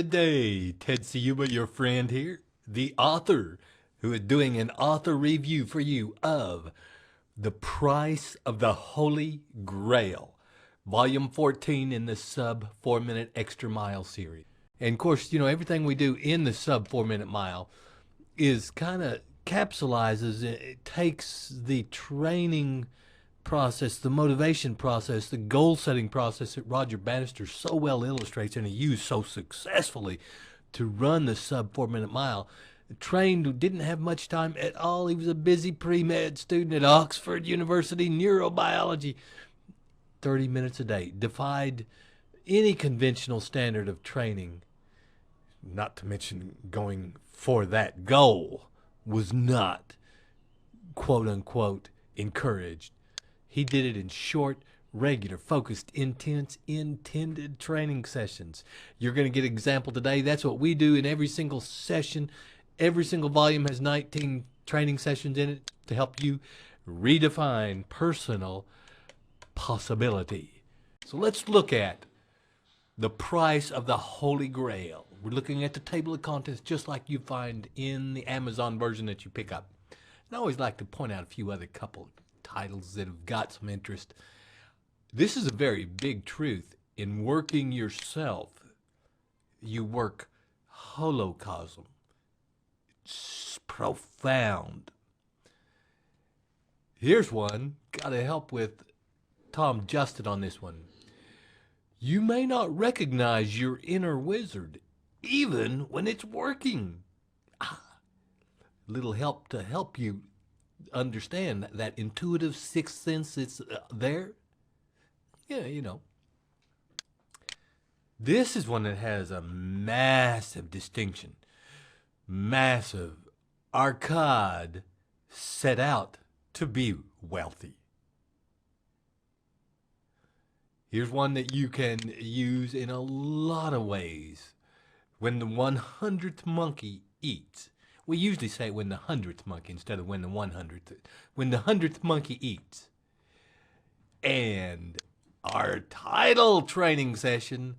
good day. Ted Ciuba, your friend here, the author, who is doing an author review for you of The Price of the Holy Grail, Volume 14 in the Sub 4 Minute Extra Mile series. And of course, you know, everything we do in the Sub 4 Minute Mile is kind of capsulizes, it takes the training process, the motivation process, the goal setting process that Roger Bannister so well illustrates and he used so successfully to run the Sub 4 Minute Mile. Trained, didn't have much time at all. He was a busy pre-med student at Oxford University, neurobiology. 30 minutes a day, defied any conventional standard of training, not to mention going for that goal was not, quote unquote, encouraged. He did it in short, regular, focused, intense, intended training sessions. You're going to get an example today. That's what we do in every single session. Every single volume has 19 training sessions in it to help you redefine personal possibility. So let's look at the price of the Holy Grail. We're looking at the table of contents just like you find in the Amazon version that you pick up. And I always like to point out a few other couple titles that have got some interest. This is a very big truth. In working yourself, you work holocosm. It's profound. Here's one. Got to help with Tom Justin on this one. You may not recognize your inner wizard, even when it's working. Little help to help you understand that intuitive sixth sense it's there. Yeah, you know. This is one that has a massive distinction. Massive. Arcade set out to be wealthy. Here's one that you can use in a lot of ways. When the 100th monkey eats. We usually say when the 100th monkey instead of when the 100th. When the 100th monkey eats. And our title training session,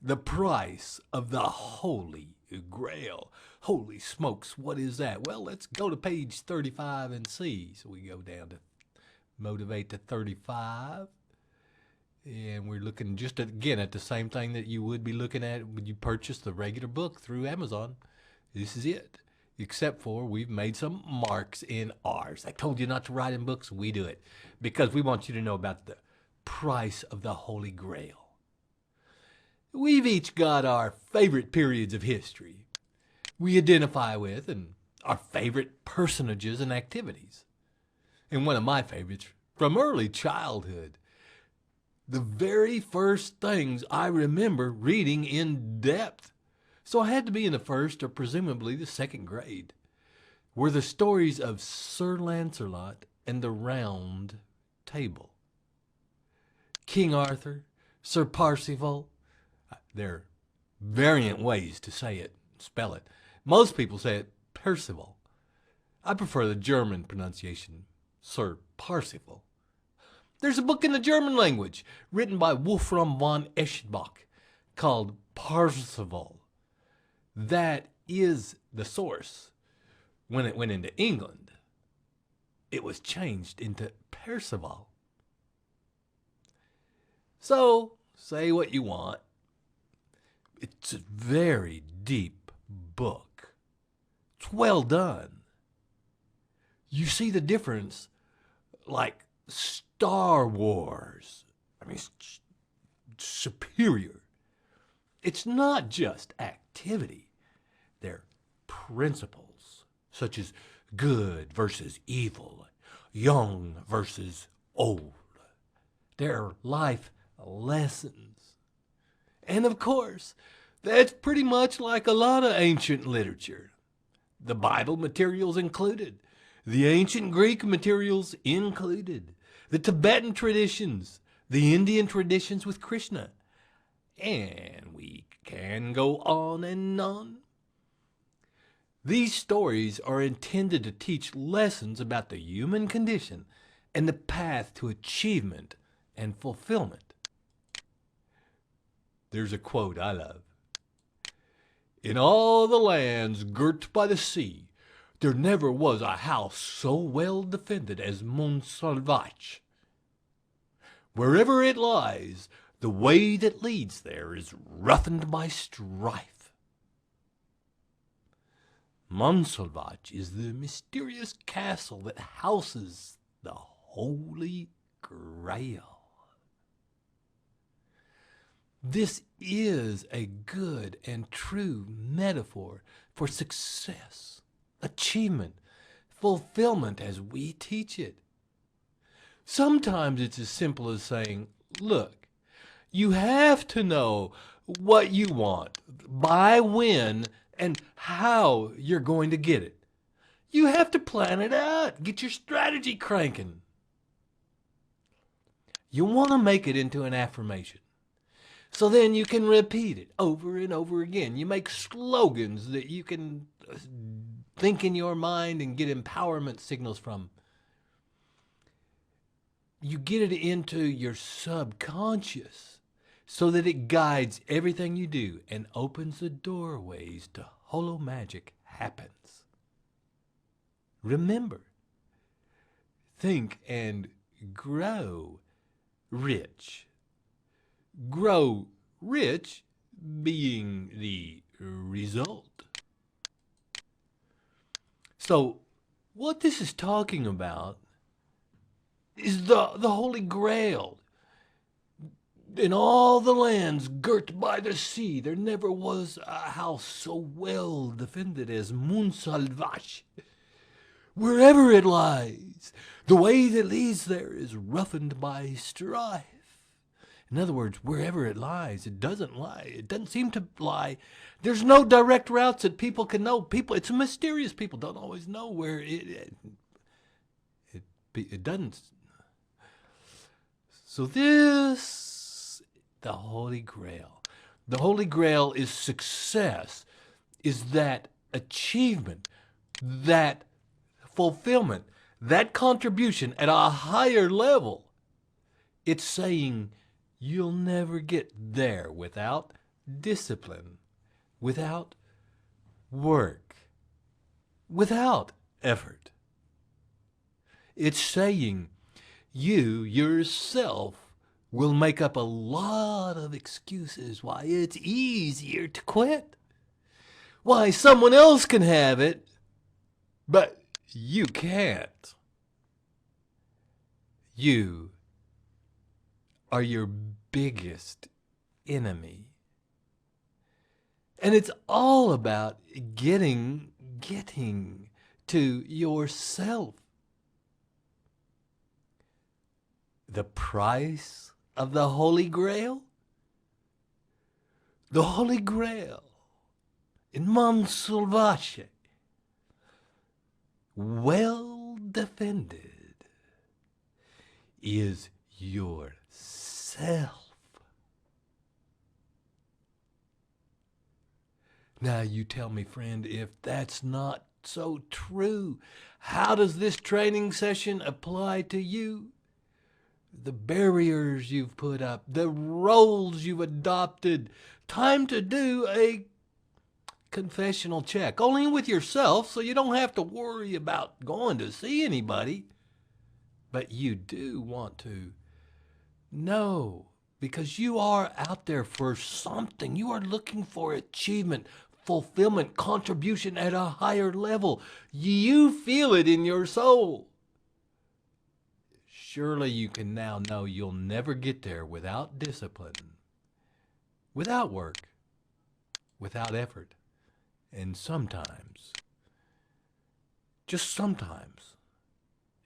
The Price of the Holy Grail. Holy smokes, what is that? Well, let's go to page 35 and see. So we go down to motivate to 35. And we're looking just again at the same thing that you would be looking at when you purchase the regular book through Amazon. This is it. Except for we've made some marks in ours. I told you not to write in books. We do it because we want you to know about the price of the Holy Grail. We've each got our favorite periods of history we identify with and our favorite personages and activities. And one of my favorites from early childhood. The very first things I remember reading in depth, so I had to be in the first or presumably the second grade, were the stories of Sir Lancelot and the Round Table. King Arthur, Sir Parsifal, they're variant ways to say it, spell it. Most people say it Percival. I prefer the German pronunciation, Sir Parsifal. There's a book in the German language written by Wolfram von Eschenbach called Parzival. That is the source. When it went into England, it was changed into Percival. So, say what you want. It's a very deep book. It's well done. You see the difference like Star Wars. I mean, it's superior. It's not just activity. They're principles, such as good versus evil, young versus old. They're life lessons. And of course, that's pretty much like a lot of ancient literature. The Bible materials included. The ancient Greek materials included. The Tibetan traditions. The Indian traditions with Krishna. And we can go on and on. These stories are intended to teach lessons about the human condition and the path to achievement and fulfillment. There's a quote I love. In all the lands girt by the sea, there never was a house so well defended as Montsalvatge. Wherever it lies, the way that leads there is roughened by strife. Montsalvatge is the mysterious castle that houses the Holy Grail. This is a good and true metaphor for success, achievement, fulfillment as we teach it. Sometimes it's as simple as saying, look, you have to know what you want, by when, and how you're going to get it. You have to plan it out, get your strategy cranking. You want to make it into an affirmation. So then you can repeat it over and over again. You make slogans that you can think in your mind and get empowerment signals from. You get it into your subconscious so that it guides everything you do and opens the doorways to holo magic happens. Remember, think and grow rich. Grow rich being the result. So, what this is talking about is the Holy Grail. In all the lands girt by the sea, there never was a house so well defended as Montsalvatge. Wherever it lies, the way that leads there is roughened by strife. In other words, wherever it lies, it doesn't lie. It doesn't seem to lie. There's no direct routes that people can know. It's mysterious. People don't always know where it doesn't. So the Holy Grail. The Holy Grail is success, is that achievement, that fulfillment, that contribution at a higher level. It's saying, you'll never get there without discipline, without work, without effort. It's saying you yourself will make up a lot of excuses why it's easier to quit, why someone else can have it, but you can't. You are your biggest enemy. And it's all about getting to yourself. The price of the Holy Grail? The Holy Grail in Montsalvatge, well defended, is yourself. Now you tell me, friend, if that's not so true, how does this training session apply to you? The barriers you've put up, the roles you've adopted. Time to do a confessional check, only with yourself, so you don't have to worry about going to see anybody. But you do want to know, because you are out there for something. You are looking for achievement, fulfillment, contribution at a higher level. You feel it in your soul. Surely you can now know you'll never get there without discipline, without work, without effort. And sometimes, just sometimes,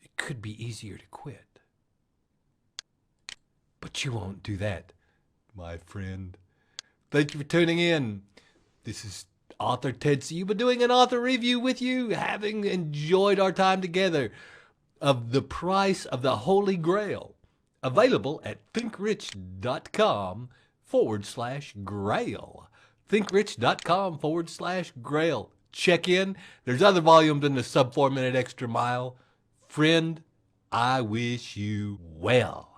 it could be easier to quit. But you won't do that, my friend. Thank you for tuning in. This is author Ted Ciuba doing an author review with you, having enjoyed our time together, of The Price of the Holy Grail, available at thinkrich.com/grail. thinkrich.com/grail. Check in. There's other volumes in the sub 4 minute extra mile. Friend, I wish you well.